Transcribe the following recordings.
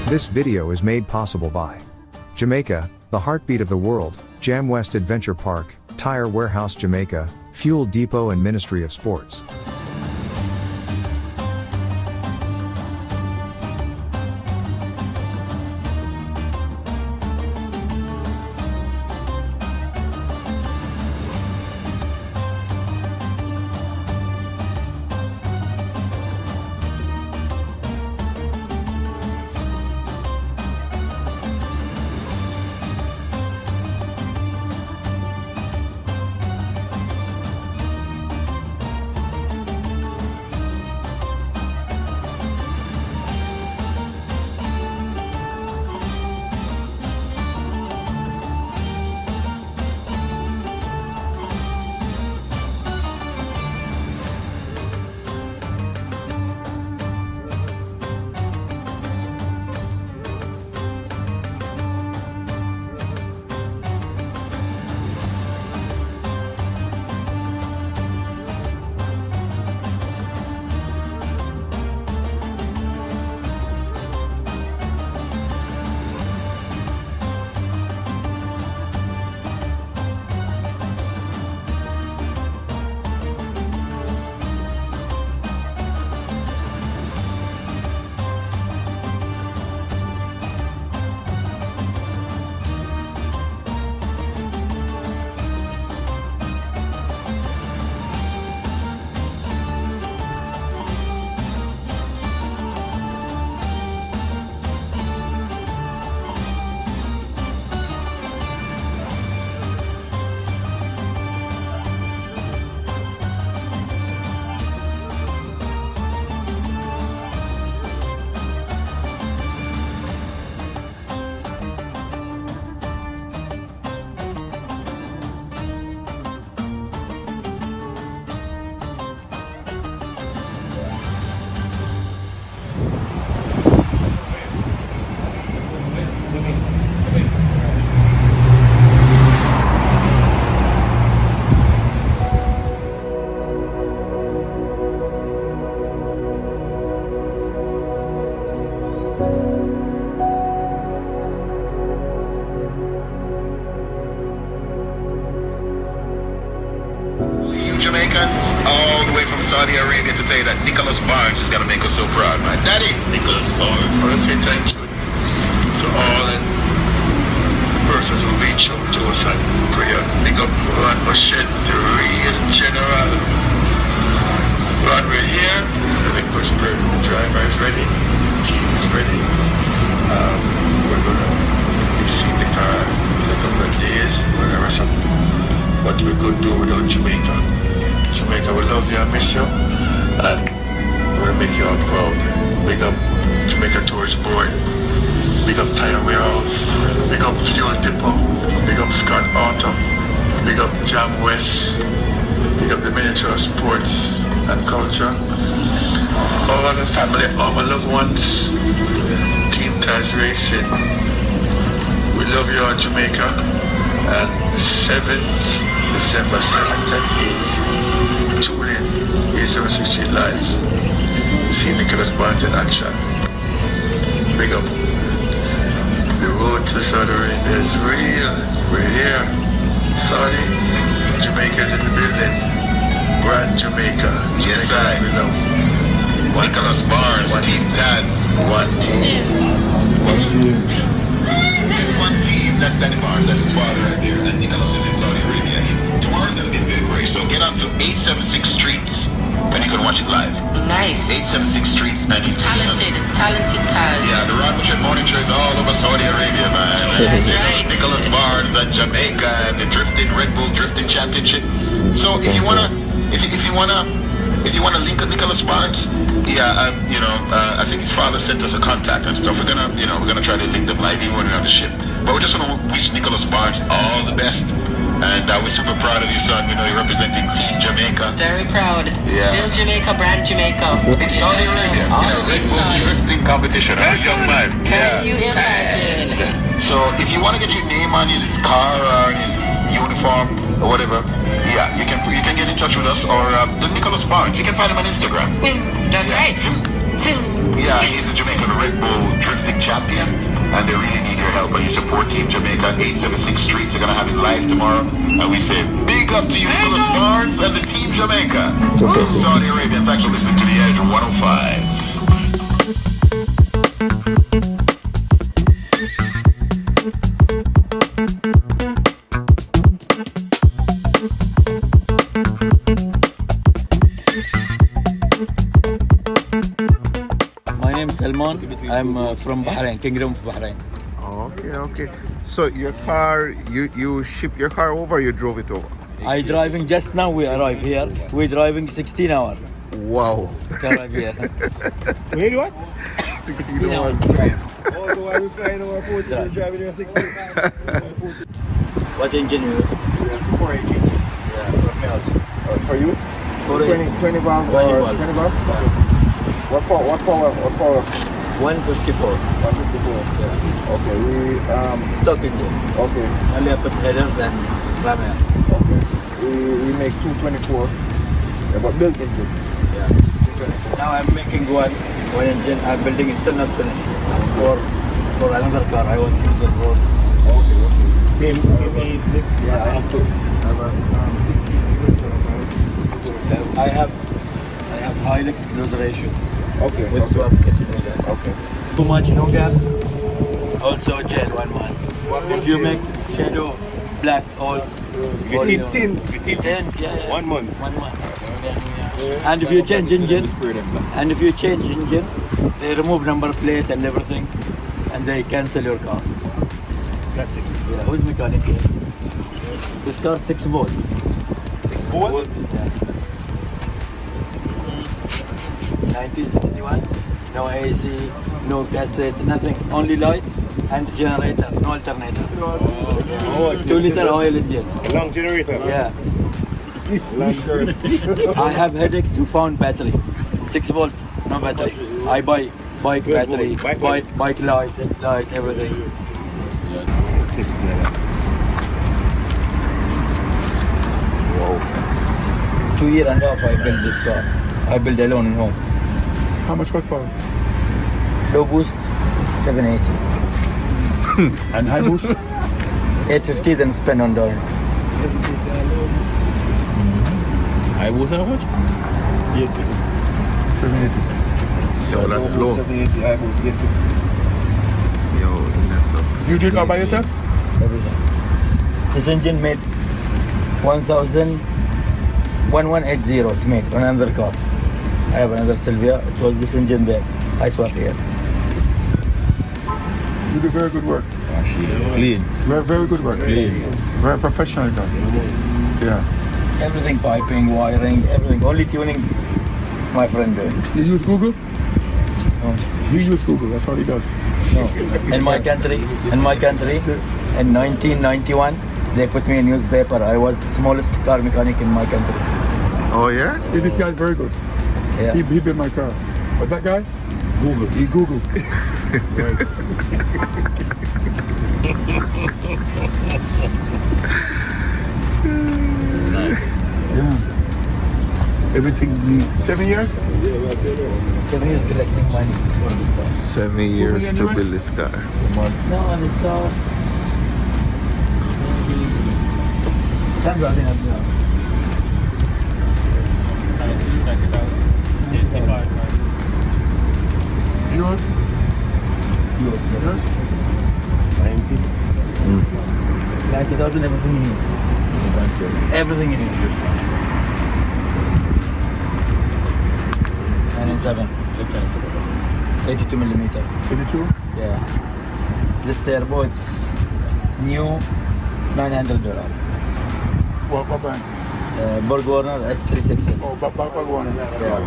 This video is made possible by Jamaica, the heartbeat of the world, Jam West Adventure Park, Tire Warehouse Jamaica, Fuel Depot and Ministry of Sports. Jamaicans all the way from Saudi Arabia to tell you that Nicholas Barnes is going to make us so proud, man. Daddy! Nicholas Barnes. I want to say thank you to all the persons who reach out to us and prayer. Big up Ron Machette, the real general. Ron, we're here. The request prayer. The driver is ready. The team is ready. We're going to be seeing the car in a couple of days. We're going to rest up what we could do without Jamaica. Jamaica, we love you and miss you, and we'll make you all proud. Big up Jamaica Tourist Board, big up Tire Warehouse, big up Fuel Depot, big up Scott Auto, big up Jam West, big up the Ministry of Sports and Culture, all the family, all my loved ones, Team Taz Racing. We love you all, Jamaica, and 7th December 7th and 8th. Tune in, 806 Live. See Nicholas Barnes in action. Big up. The road to Saudi Arabia is real. We're here. Saudi, Jamaica is in the building. Grand Jamaica. Yes, I. We love. Nicholas Barnes, Team Taz. One team. One team. That's Danny Barnes. That's his father right there. And Nicholas is in Saudi Arabia. Tomorrow's going to be a big race. So get on to 876 Streets and you can watch it live. Nice. 876 Streets and you Talented Taz. Yeah, the Ron Machette Morning Show is all over Saudi Arabia, man. That's right. Nicholas Barnes and Jamaica and the Red Bull Drifting Championship. So if you wanna link up Nicholas Barnes, yeah, I think his father sent us a contact and stuff. We're gonna try to link them live even when we're on the ship. But we just want to wish Nicholas Barnes all the best. And we're super proud of you, son. We know you're representing Team Jamaica. Very proud. Yeah. Still Jamaica, brand Jamaica. In Saudi Arabia. Red Bull Drifting Competition. A young man. Can you imagine? So if you want to get your name on his car or his uniform or whatever, yeah, you can get in touch with us or the Nicholas Barnes. You can find him on Instagram. That's right. Yeah, he's a Jamaican Red Bull drifting champion, and they really need your help. And you support Team Jamaica, 876 Streets. They're gonna have it live tomorrow, and we say big up to you, Nicholas Barnes and the Team Jamaica. Saudi Arabia. Thanks for listening to the Edge 105. My name is Salman. I'm from Bahrain, Kingdom of Bahrain. Okay. So your car, you ship your car over, or you drove it over? I driving just now. We arrive here. We're driving 16 hours Wow. to arrive here. Where you at? 16 hours. Oh, so why we flying over 40 and driving here 16? What engine you use? 480. Yeah, for me also. For you? 480. 20 valve 20 or valve. 20 valve? What power? 154. 154. Yeah. Okay, we Stock engine. okay. Only I put headers and ram air. Okay. We make 224. Yeah, but built engine. Yeah. Now I'm making one engine. I'm building it, still not finished. For another car. I want to use it for. Same A6. Yeah, I have two. I have Hilux cruise ratio. Okay. With okay. swap kit with that. Okay. Too much no gap. Also gel 1 month. If you make shadow black all. Tint, yeah. 1 month. 1 month. And if you change engine, they remove number plate and everything, and they cancel your car. Classic. Yeah, who's mechanic here? This car 6 volt. 6 volt? Yeah. 1961. No AC, no cassette, nothing. Only light and generator, no alternator. Oh, 2-liter oil engine. A long generator. Yeah. Long term. I have headache to found battery. 6 volt, no battery. I buy bike battery, bike light, everything. Wow. 2 years and a half I built this car. I built alone in home. How much horsepower? Low boost, 780. And high boost? 850 then spend on down. High boost how much? 780. Yo, that's slow. 780 high boost, 850. Yo, that's up. You did it all by yourself? Everything. This engine made 1180. It's made on another car. I have another Sylvia. It was this engine there. I swap here. You do very good work. Clean. Very, very good work. Clean. Very professional done. Yeah. Everything, piping, wiring, everything. Only tuning, my friend doing. You use Google? No. You use Google, that's all he does. No. In my country, in 1991, they put me in newspaper. I was the smallest car mechanic in my country. Oh yeah? Yeah, this guy's very good. Yeah. He built my car. But that guy? Google. He Googled. Right. Yeah. Everything needs 7 years? 7 years collecting money for this car. 7 years to build this car. No, this car. maybe 10,000 now. Yours? Yours. Yours? 90,000, everything you need. Everything you need. 997. 82 millimeter. 82? Yeah. This turbo, it's new $900. What brand? Borg Warner S366. Oh, back one. Yeah.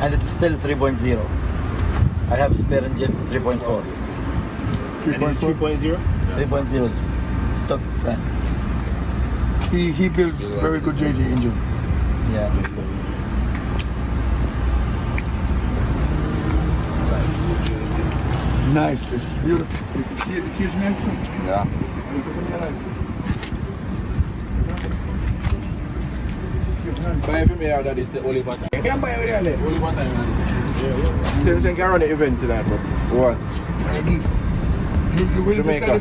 And it's still 3.0. I have spare engine 3.4. 3.4? 3.0 stock brand. He builds very good JZ engine. Yeah. Nice, it's beautiful. The key is nice too. Yeah. buy for me, that is the only button. You can buy it with only button. Tell us you can run the event tonight, but what? You will Jamaica.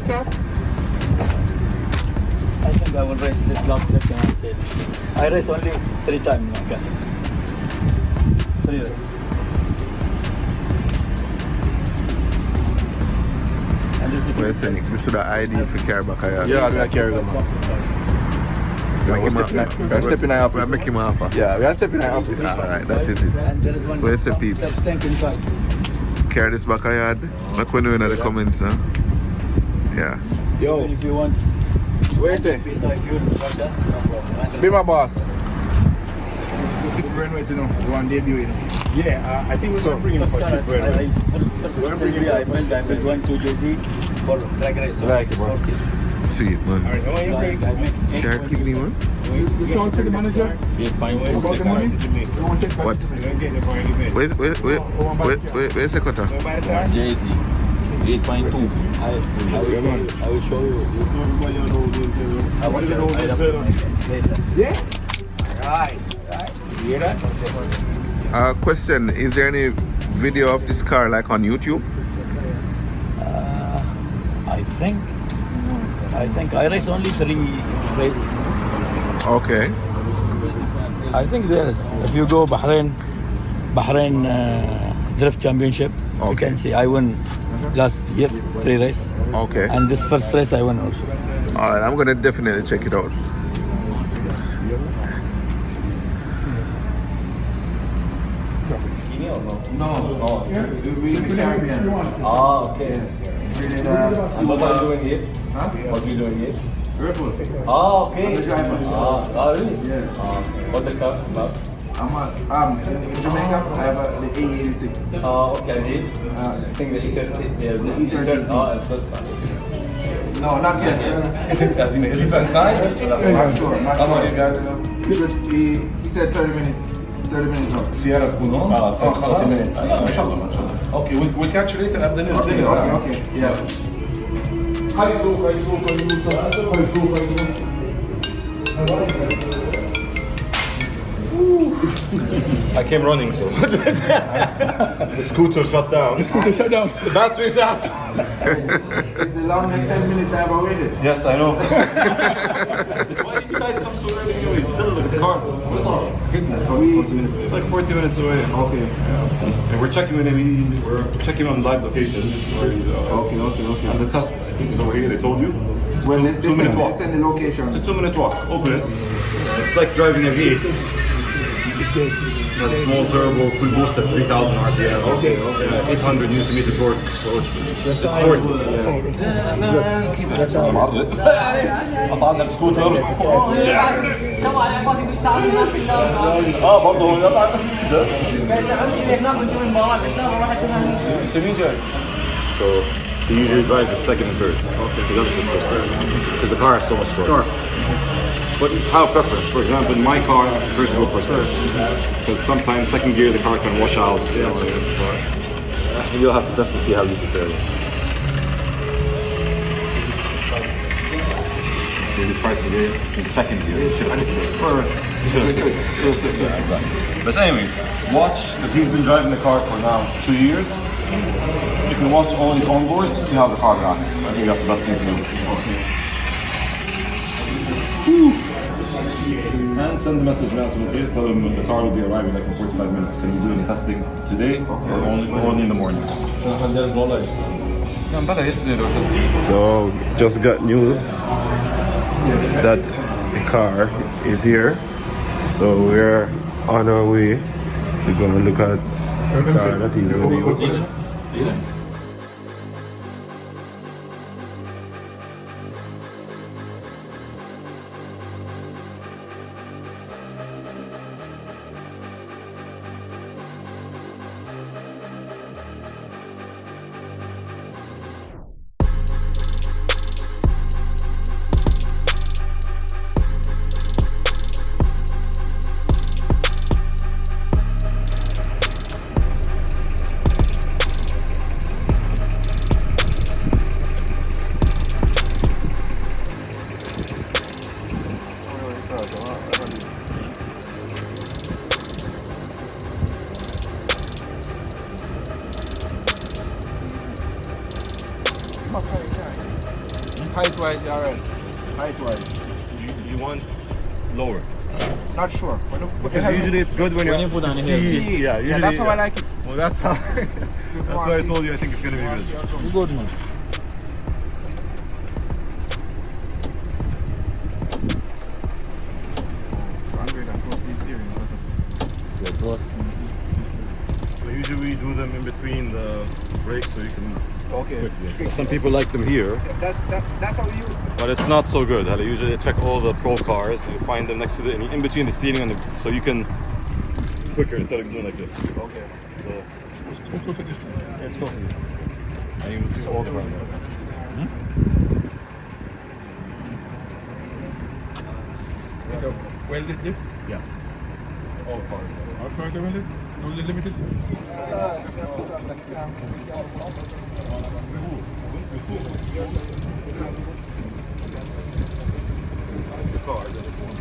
I think I will race this last race and I said I race only 3 times. Okay. 3 races. And this is We're saying this is the ideal for carry back. Yeah, we are carrying them. We're stepping in our office. We're making my offer. Yeah, we are stepping in our office. Alright, that is it. And there is one Where's the peeps? tank inside. Carry this back yard. Make one know in the comments, huh? Yeah. Yo, Even if you want where is it? inside fuel, like that, no problem. Be my boss. Sit brain with you know, the one debut, you know. Yeah, I think we're So, going to bring in First for car, cheap bread. first surgery I built one to Jay-Z for drag race. Like it, bro. 40. Sweet, man. Alright, how are you bring? I make Share 8.2. kidney, man. You talk to the manager? 8.2 About the money? You want to check What? You don't get the point event. Where's the cutter? You buy the car? Jay-Z 8.2. I will show you. I want to later. Yeah? Right. You hear that? Question, is there any video of this car like on YouTube? I think I race only 3 races. Okay. I think there is. If you go Bahrain Drift Championship, you Okay. can see I won last year 3 races, Okay. and this first race I won also. Alright, I'm gonna definitely check it out. Oh, okay. And what are you doing here? What are you doing here? Oh, okay. Really? Yeah. What the car about? In Jamaica, I have the A86. Oh, okay. I did. I think the E30. Yeah, the E30. Oh, it's good. No, not yet. Is it inside? Not sure. Not How long sure. you guys? He said 30 minutes. 30 minutes out. سيارة تكون هون؟ خلاص ما شاء الله ما شاء الله. اوكي we'll catch you later at the Okay, yeah. I came running, so. The scooter shut down. The battery's out. It's the longest 10 minutes I ever waited. Yes, I know. Why did you guys come so early anyway? Still in the car. What's up? 40 minutes. It's like 40 minutes away. Okay. And we're checking with him. We're checking on live location. Where he's, Okay. And the test, I think, is over here. They told you. Well, they 2-minute walk. send the location. It's a 2-minute walk. Open it. It's like driving a V8. Has a small turbo, full boost at 3,000 RPM. Okay. 800 Newton meter torque. So it's torque. قطعنا السكوتر. برضه هو قطع. So he usually drives it second and third. Okay. He doesn't just go first. Because the car has so much torque. But it's how preference. For example, in my car, I prefer to go first. Because sometimes second gear, the car can wash out. You'll have to test and see how you prepare it. So you try to get in the second gear. You should have put it First. But anyways, watch, because he's been driving the car for now 2 years. You can watch all his onboards to see how the car runs. I think that's the best thing to do. And send a message now to Matthias, tell him the car will be arriving like in 45 minutes. Can you do any testing today or only in the morning? There's no lights. yesterday they were testing. So, just got news that the car is here. So we're on our way to go and look at the car that he's going to use. Height-wise, alright. Height-wise. You want lower. Not sure. When you put the Because helmet, usually it's good when you put to on the see. heels. Yeah, usually, that's how I like it. Well, that's how. That's why I told you I think it's gonna be good. You good, man. Yeah, good. So usually we do them in between the brakes so you can. Okay. Quickly. Some people like them here, That's how we use it. but it's not so good. I usually check all the pro cars. You find them next to the in between the steering and the, so you can quicker instead of doing like this. Okay. So yeah, it's close to this. And you will see all the cars. Welded diff? Yeah. All cars. All cars are welded? No limited? The car that is one.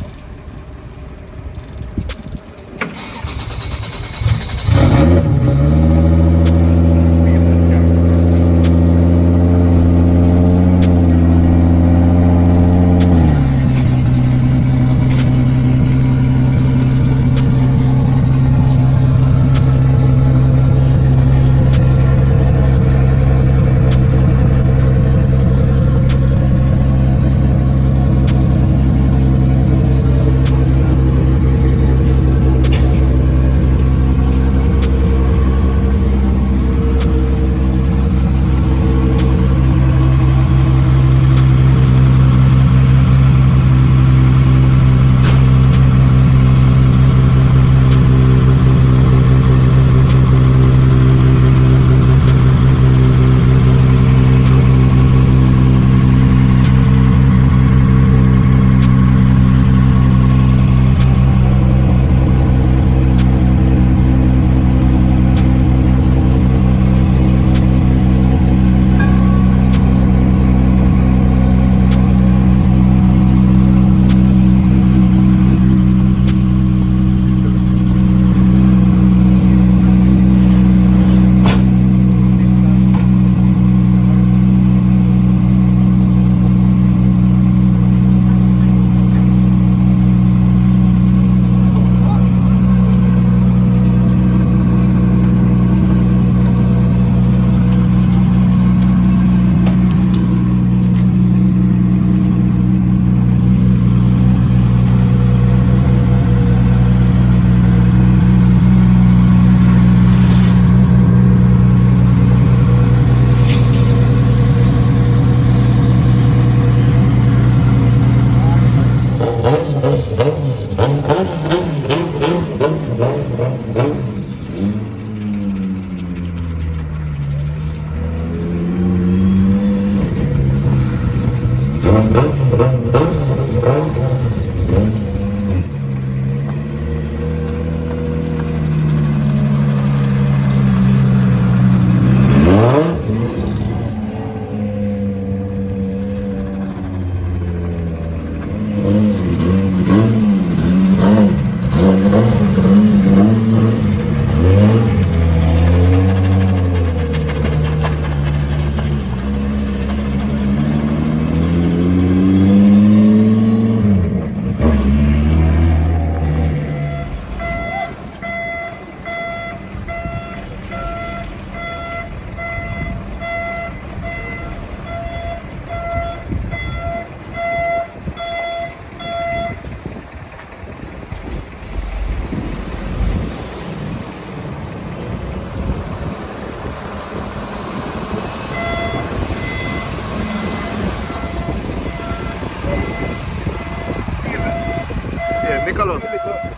Nicholas.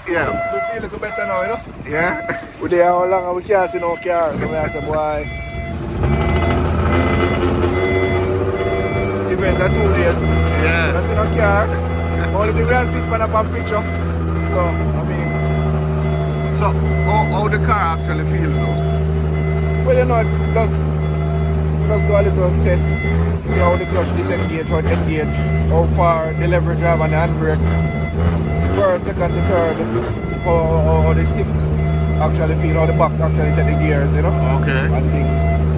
Yeah. We feel a little better now, you know? Yeah. We there how long and we can't see no car, so we have to say, boy. Event that 2 days. Yeah. I see no car. Only thing we have sit on a picture. So, I mean. So, how the car actually feels though? Well, you know, just do a little test. See how the clutch disengage, how it engage, how far the leverage have and the handbrake. First, second, the third, how the stick actually feel, how the box actually take the gears, you know? Okay. And thing.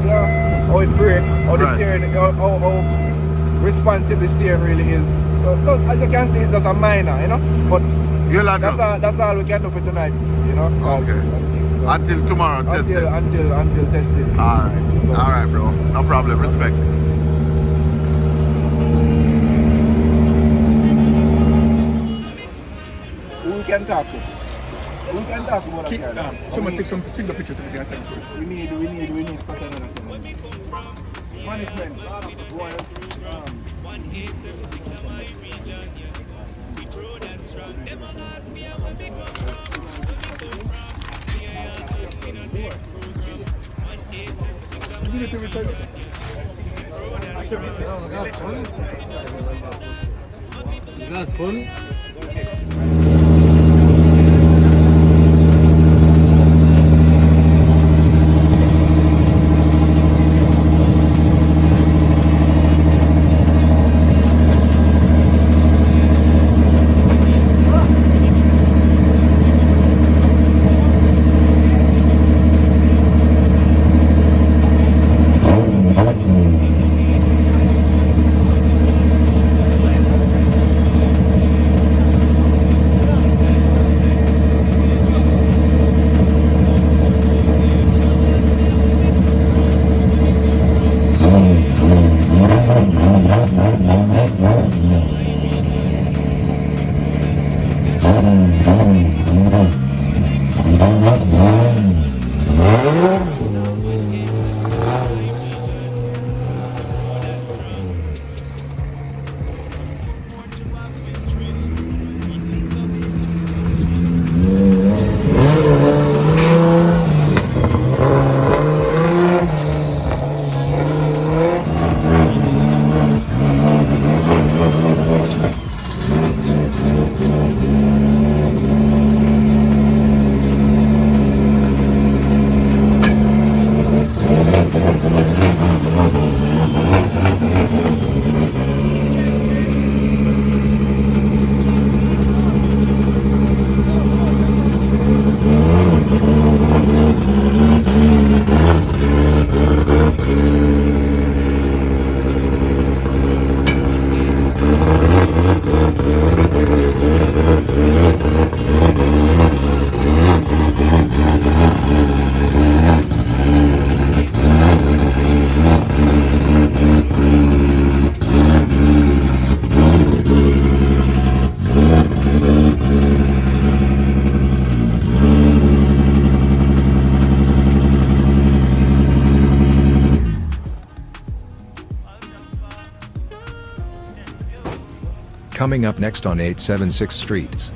Yeah, how it brake, how the steering, how responsive the steering really is. So look, as you can see, it's just a minor, you know. But You'll adjust. that's all we can do for tonight, you know. Okay. Until tomorrow, testing. Until testing. Alright, bro. No problem. Respect. Who can talk to? Who can talk about that? Someone take some single pictures of the guys. We need such another thing. Management. That's fun. Coming up next on 876 Streets.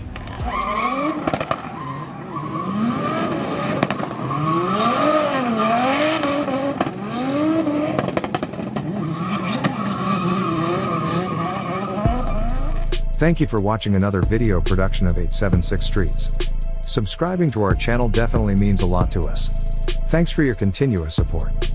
Thank you for watching another video production of 876 Streets. Subscribing to our channel definitely means a lot to us. Thanks for your continuous support.